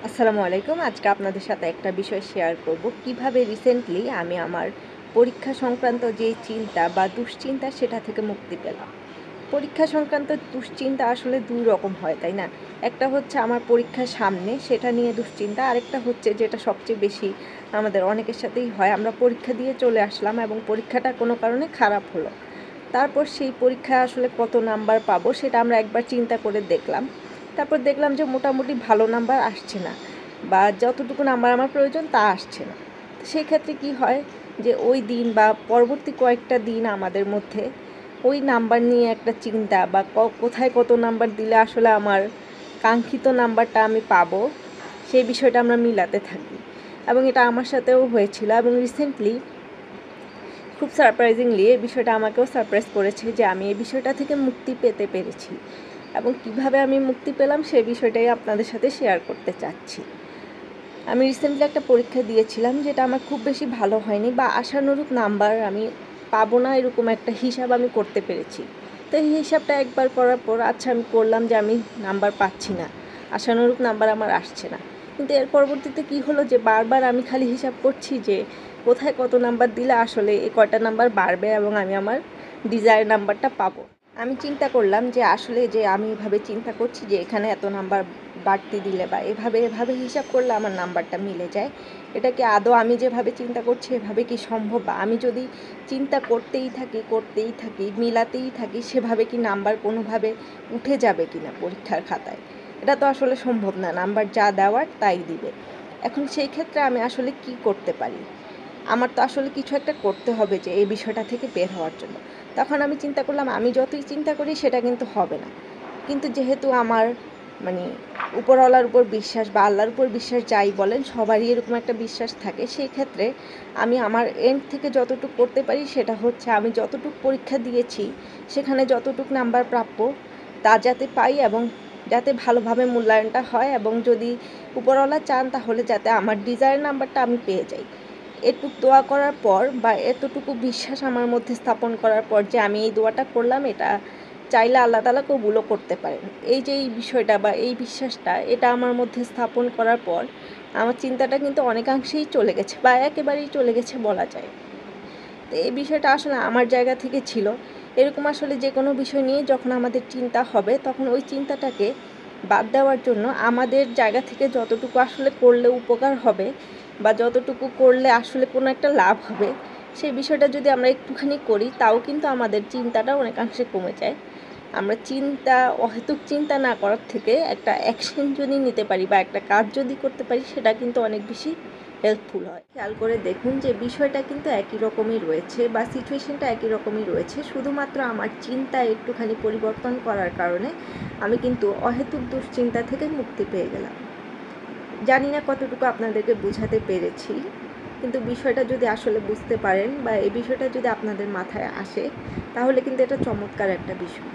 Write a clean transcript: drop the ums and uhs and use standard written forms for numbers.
আসসালামু আলাইকুম। আজকে আপনাদের সাথে একটা বিষয় শেয়ার করব কিভাবে রিসেন্টলি আমি আমার পরীক্ষা সংক্রান্ত যে চিন্তা বা দুশ্চিন্তা সেটা থেকে মুক্তি পেলাম। পরীক্ষা সংক্রান্ত দুশ্চিন্তা আসলে ২ রকম হয়, তাই না? একটা হচ্ছে আমার পরীক্ষার সামনে সেটা নিয়ে দুশ্চিন্তা, আরেকটা হচ্ছে যেটা সবচেয়ে বেশি আমাদের অনেকের সাথেই হয়, আমরা পরীক্ষা দিয়ে চলে আসলাম এবং পরীক্ষাটা কোনো কারণে খারাপ হলো। তারপর সেই পরীক্ষায় আসলে কত নাম্বার পাবো সেটা আমরা একবার চিন্তা করে দেখলাম। তারপর দেখলাম যে মোটামুটি ভালো নাম্বার আসছে না বা যতটুকু নাম্বার আমার প্রয়োজন তা আসছে না। তো সেক্ষেত্রে কী হয় যে ওই দিন বা পরবর্তী কয়েকটা দিন আমাদের মধ্যে ওই নাম্বার নিয়ে একটা চিন্তা বা কোথায় কত নাম্বার দিলে আসলে আমার কাঙ্ক্ষিত নাম্বারটা আমি পাবো সেই বিষয়টা আমরা মিলাতে থাকি। এবং এটা আমার সাথেও হয়েছিল এবং রিসেন্টলি খুব সারপ্রাইজিংলি এই বিষয়টা আমাকেও সারপ্রাইজ করেছে যে আমি এই বিষয়টা থেকে মুক্তি পেতে পেরেছি এবং কিভাবে আমি মুক্তি পেলাম সেই বিষয়টাই আপনাদের সাথে শেয়ার করতে চাচ্ছি। আমি রিসেন্টলি একটা পরীক্ষা দিয়েছিলাম যেটা আমার খুব বেশি ভালো হয়নি বা আশানুরূপ নাম্বার আমি পাবো না এরকম একটা হিসাব আমি করতে পেরেছি। তো এই হিসাবটা একবার করার পর আচ্ছা আমি করলাম যে আমি নাম্বার পাচ্ছি না, আশানুরূপ নাম্বার আমার আসছে না। কিন্তু এর পরবর্তীতে কী হলো যে বারবার আমি খালি হিসাব করছি যে কোথায় কত নাম্বার দিলে আসলে এই কয়টা নাম্বার বাড়বে এবং আমি আমার ডিজায়ার নাম্বারটা পাবো। আমি চিন্তা করলাম যে আসলে যে আমি এভাবে চিন্তা করছি যে এখানে এত নাম্বার বাড়তি দিলে বা এভাবে হিসাব করলে আমার নাম্বারটা মিলে যায়, এটা কি আদৌ আমি যেভাবে চিন্তা করছি এভাবে কি সম্ভব? বা আমি যদি চিন্তা করতেই থাকি মিলাতেই থাকি সেভাবে কি নাম্বার কোনোভাবে উঠে যাবে কি না পরীক্ষার খাতায়? এটা তো আসলে সম্ভব না, নাম্বার যা দেওয়ার তাই দিবে। এখন সেই ক্ষেত্রে আমি আসলে কি করতে পারি? আমার তো আসলে কিছু একটা করতে হবে যে এই বিষয়টা থেকে বের হওয়ার জন্য। তখন আমি চিন্তা করলাম আমি যতই চিন্তা করি সেটা কিন্তু হবে না। কিন্তু যেহেতু আমার মানে উপরওয়ালার উপর বিশ্বাস বা আল্লাহর উপর বিশ্বাস যাই বলেন সবারই এরকম একটা বিশ্বাস থাকে, সেই ক্ষেত্রে আমি আমার এন্ড থেকে যতটুকু করতে পারি সেটা হচ্ছে আমি যতটুকু পরীক্ষা দিয়েছি সেখানে যতটুকু নাম্বার প্রাপ্য তা যাতে পাই এবং যাতে ভালোভাবে মূল্যায়নটা হয় এবং যদি উপরওয়ালা চান তাহলে যাতে আমার ডিজায়ার নাম্বারটা আমি পেয়ে যাই। এটুক দোয়া করার পর বা এতটুকু বিশ্বাস আমার মধ্যে স্থাপন করার পর যে আমি এই দোয়াটা করলাম, এটা চাইলে আল্লাহ তাআলা কবুলও করতে পারেন। এই যে এই বিষয়টা বা এই বিশ্বাসটা এটা আমার মধ্যে স্থাপন করার পর আমার চিন্তাটা কিন্তু অনেকাংশেই চলে গেছে বা একেবারেই চলে গেছে বলা যায়। তো এই বিষয়টা আসলে আমার জায়গা থেকে ছিল। এরকম আসলে যে কোনো বিষয় নিয়ে যখন আমাদের চিন্তা হবে তখন ওই চিন্তাটাকে বাদ দেওয়ার জন্য আমাদের জায়গা থেকে যতটুকু আসলে করলে উপকার হবে বা যতটুকু করলে আসলে কোনো একটা লাভ হবে সেই বিষয়টা যদি আমরা একটুখানি করি তাও কিন্তু আমাদের চিন্তাটা অনেকাংশে কমে যায়। আমরা অহেতুক চিন্তা না করার থেকে একটা অ্যাকশন যদি নিতে পারি বা একটা কাজ যদি করতে পারি সেটা কিন্তু অনেক বেশি হেল্পফুল হয়। খেয়াল করে দেখুন যে বিষয়টা কিন্তু একই রকমই রয়েছে বা সিচুয়েশনটা একই রকমই রয়েছে, শুধুমাত্র আমার চিন্তা একটুখানি পরিবর্তন করার কারণে আমি কিন্তু অহেতুক দুশ্চিন্তা থেকে মুক্তি পেয়ে গেলাম। জানি না কতটুকু আপনাদেরকে বোঝাতে পেরেছি, কিন্তু বিষয়টা যদি আসলে বুঝতে পারেন বা এই বিষয়টা যদি আপনাদের মাথায় আসে তাহলে কিন্তু এটা চমৎকার একটা বিষয়।